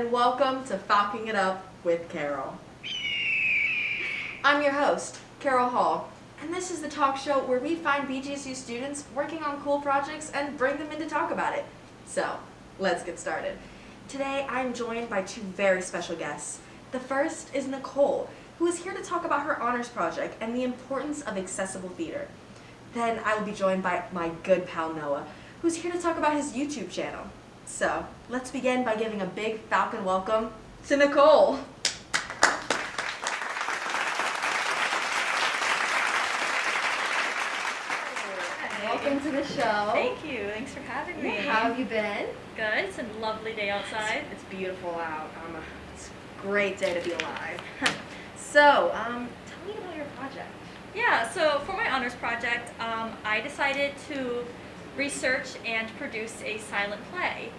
and welcome to Falconing It Up with Carol. I'm your host, Carol Hall, and this is the talk show where we find BGSU students working on cool projects and bring them in to talk about it. So, let's get started. Today, I'm joined by two very special guests. The first is Nicole, who is here to talk about her honors project and the importance of accessible theater. Then I will be joined by my good pal Noah, who's here to talk about his YouTube channel. So, let's begin by giving a big Falcon welcome to Nicole. Welcome to the show. Thank you. Thanks for having me. How have you been? Good. It's a lovely day outside. It's beautiful out. It's a great day to be alive. So, tell me about your project. Yeah, so for my honors project, I decided to research and produce a silent play.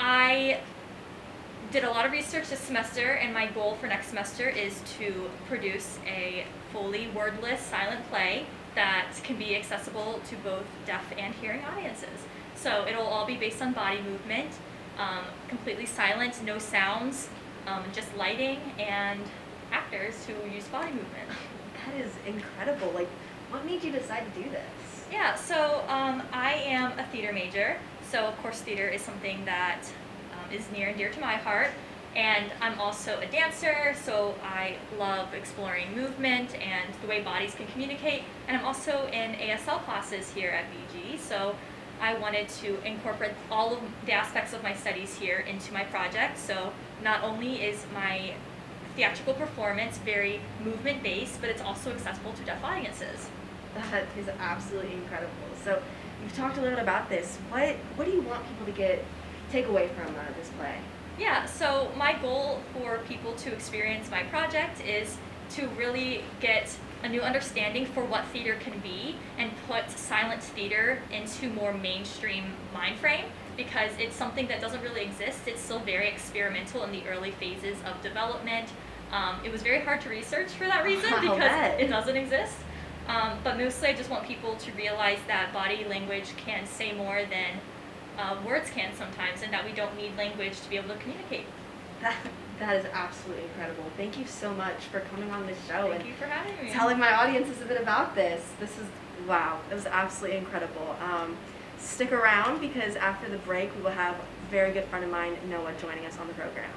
I did a lot of research this semester, and my goal for next semester is to produce a fully wordless silent play that can be accessible to both deaf and hearing audiences. So it'll all be based on body movement, completely silent, no sounds, just lighting and actors who use body movement. That is incredible. Like, what made you decide to do this? Yeah, so I am a theater major, so of course theater is something that is near and dear to my heart, and I'm also a dancer, so I love exploring movement and the way bodies can communicate, and I'm also in ASL classes here at BG, so I wanted to incorporate all of the aspects of my studies here into my project. So not only is my theatrical performance very movement-based, but it's also accessible to deaf audiences. That is absolutely incredible. So you've talked a little bit about this. What do you want people to take away from this play? Yeah, so my goal for people to experience my project is to really get a new understanding for what theater can be and put silent theater into more mainstream mind frame, because it's something that doesn't really exist. It's still very experimental in the early phases of development. It was very hard to research for that reason because it doesn't exist. But mostly I just want people to realize that body language can say more than words can sometimes, and that we don't need language to be able to communicate. That is absolutely incredible. Thank you so much for coming on this show. Thank you for having me. Telling my audiences a bit about this. This is, wow, it was absolutely incredible. Stick around, because after the break we will have a very good friend of mine, Noah, joining us on the program.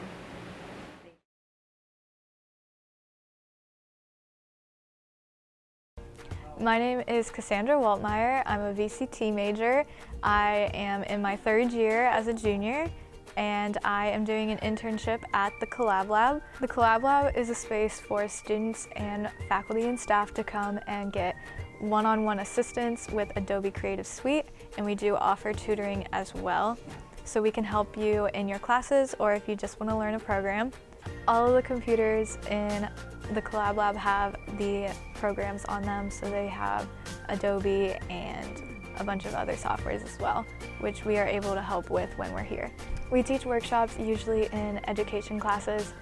My name is Cassandra Waltmeyer. I'm a VCT major. I am in my third year as a junior, and I am doing an internship at the Collab Lab. The Collab Lab is a space for students and faculty and staff to come and get one-on-one assistance with Adobe Creative Suite, and we do offer tutoring as well. So we can help you in your classes, or if you just want to learn a program. All of the computers in the Collab Lab have the programs on them, so they have Adobe and a bunch of other softwares as well, which we are able to help with when we're here. We teach workshops usually in education classes.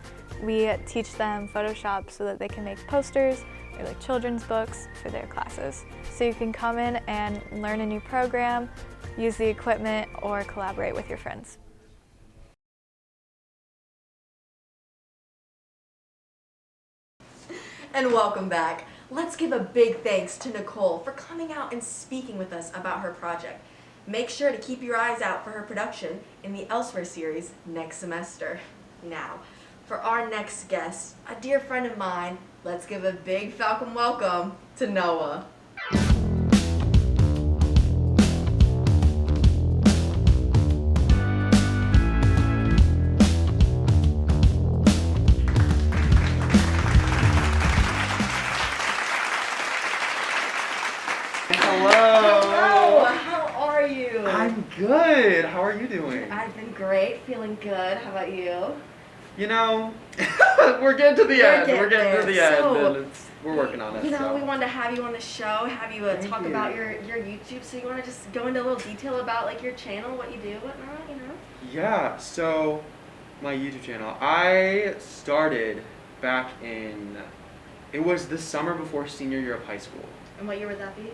We teach them Photoshop so that they can make posters or like children's books for their classes. So you can come in and learn a new program, use the equipment, or collaborate with your friends. And welcome back. Let's give a big thanks to Nicole for coming out and speaking with us about her project. Make sure to keep your eyes out for her production in the Elsewhere series next semester. Now, for our next guest, a dear friend of mine, let's give a big Falcon welcome to Noah. Hello. How are you? I'm good. How are you doing? I've been great, feeling good. How about you? You know, we're getting to the end. We're getting to the end, So, and we're working on it. You know, so. we wanted to have you on the show, have you Thank talk you. about your YouTube. So you want to just go into a little detail about like your channel, what you do, whatnot, you know? Yeah. So, my YouTube channel. I started back in. It was the summer before senior year of high school. And what year would that be?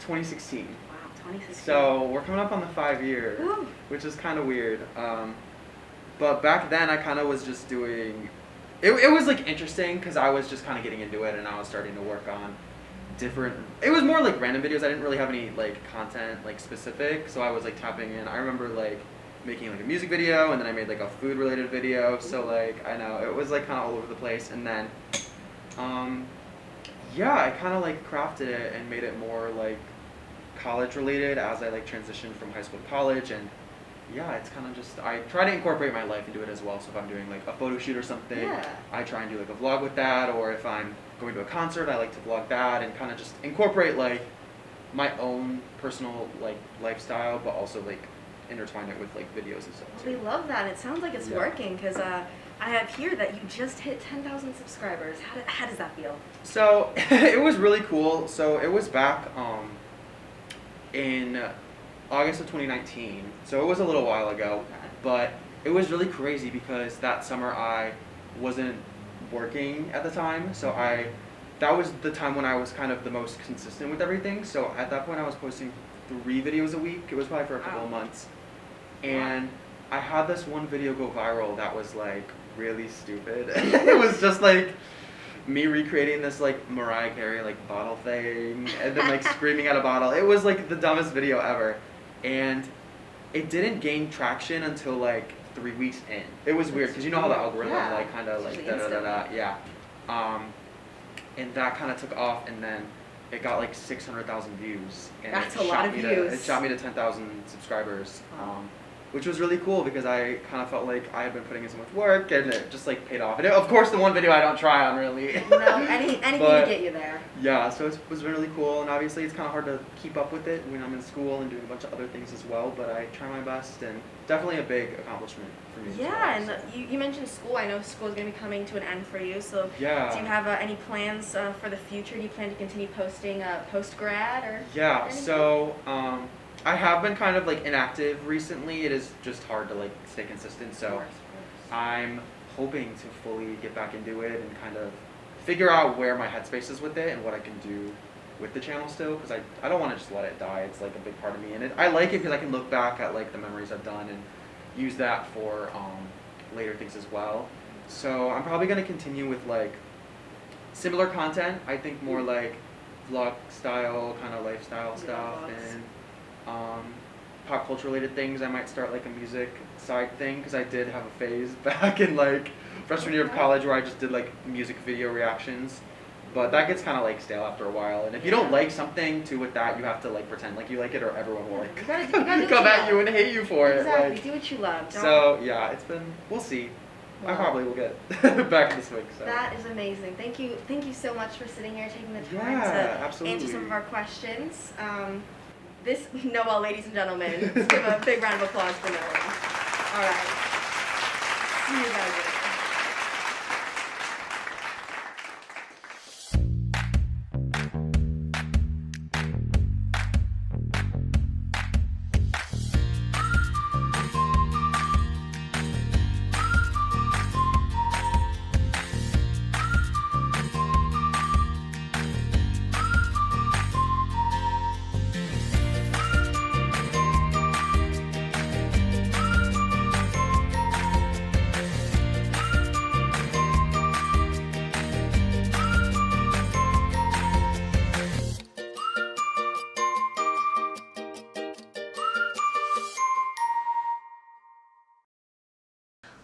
2016. Wow, 2016. So we're coming up on the 5 year, Woo. which is kind of weird. But back then, I kind of was just doing. It was like interesting because I was just kind of getting into it, and I was starting to work on different. It was more like random videos. I didn't really have any like content like specific, so I was like tapping in. I remember like making like a music video, and then I made like a food related video. So like I know it was like kind of all over the place, and then yeah, I kind of like crafted it and made it more like college related as I like transitioned from high school to college. And yeah, it's kind of just I try to incorporate my life into it as well. So if I'm doing like a photo shoot or something, Yeah. I try and do like a vlog with that, or if I'm going to a concert, I like to vlog that and kind of just incorporate like my own personal like lifestyle, but also like intertwine it with like videos and stuff We too. love that. It sounds like it's Yeah. working because I have here that you just hit 10,000 subscribers. How does that feel? So it was really cool. So it was back in August of 2019. So it was a little while ago, but it was really crazy because that summer I wasn't working at the time. So that was the time when I was kind of the most consistent with everything. So at that point I was posting 3 videos a week. It was probably for a couple of months. And I had this one video go viral that was like really stupid. It was just like me recreating this like Mariah Carey like bottle thing and then like screaming at a bottle. It was like the dumbest video ever. And it didn't gain traction until like 3 weeks in. It was weird because you know how the algorithm Yeah. like kind of like Usually da da da da. instantly. Yeah. And that kind of took off, and then it got like 600,000 views. And That's it a lot shot of me views. It shot me to 10,000 subscribers. Wow. Which was really cool because I kind of felt like I had been putting in so much work, and it just like paid off. And of course, the one video I don't try on really. No, anything But- to get you there. Yeah, so it was really cool, and obviously it's kind of hard to keep up with it when I'm in school and doing a bunch of other things as well. But I try my best, and definitely a big accomplishment for me. Yeah, as well, and you mentioned school. I know school is going to be coming to an end for you. So Yeah. do you have any plans for the future? Do you plan to continue posting post grad or? Yeah, anything? so I have been kind of like inactive recently. It is just hard to like stay consistent. Of So course. I'm hoping to fully get back into it and kind of figure out where my headspace is with it and what I can do with the channel still, because I don't want to just let it die. It's like a big part of me, and I like it because I can look back at like the memories I've done and use that for later things as well. So I'm probably going to continue with like similar content. I think more like vlog style, kind of lifestyle Yeah, stuff, vlogs. and pop culture related things. I might start like a music side thing because I did have a phase back in like freshman year of college where I just did like music video reactions. But that gets kind of like stale after a while, and if you don't Yeah. like something to with that, you have to like pretend like you like it, or everyone will like You gotta do what come you at love. you and hate you for it. Exactly. Like, Do what you love. Don't. so yeah, it's been. We'll see. I Well, probably will get back this week. So That is amazing. Thank you so much for sitting here, taking the time Yeah, to absolutely. answer some of our questions. This Noel, ladies and gentlemen, let's give a big round of applause for Noel. All right. See you guys later.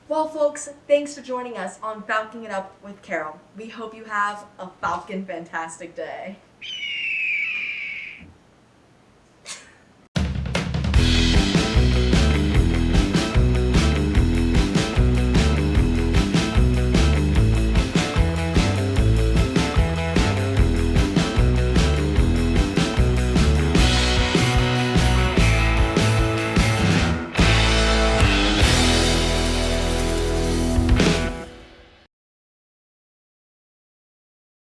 Well, folks, thanks for joining us on Falconing It Up with Carol. We hope you have a Falcon fantastic day.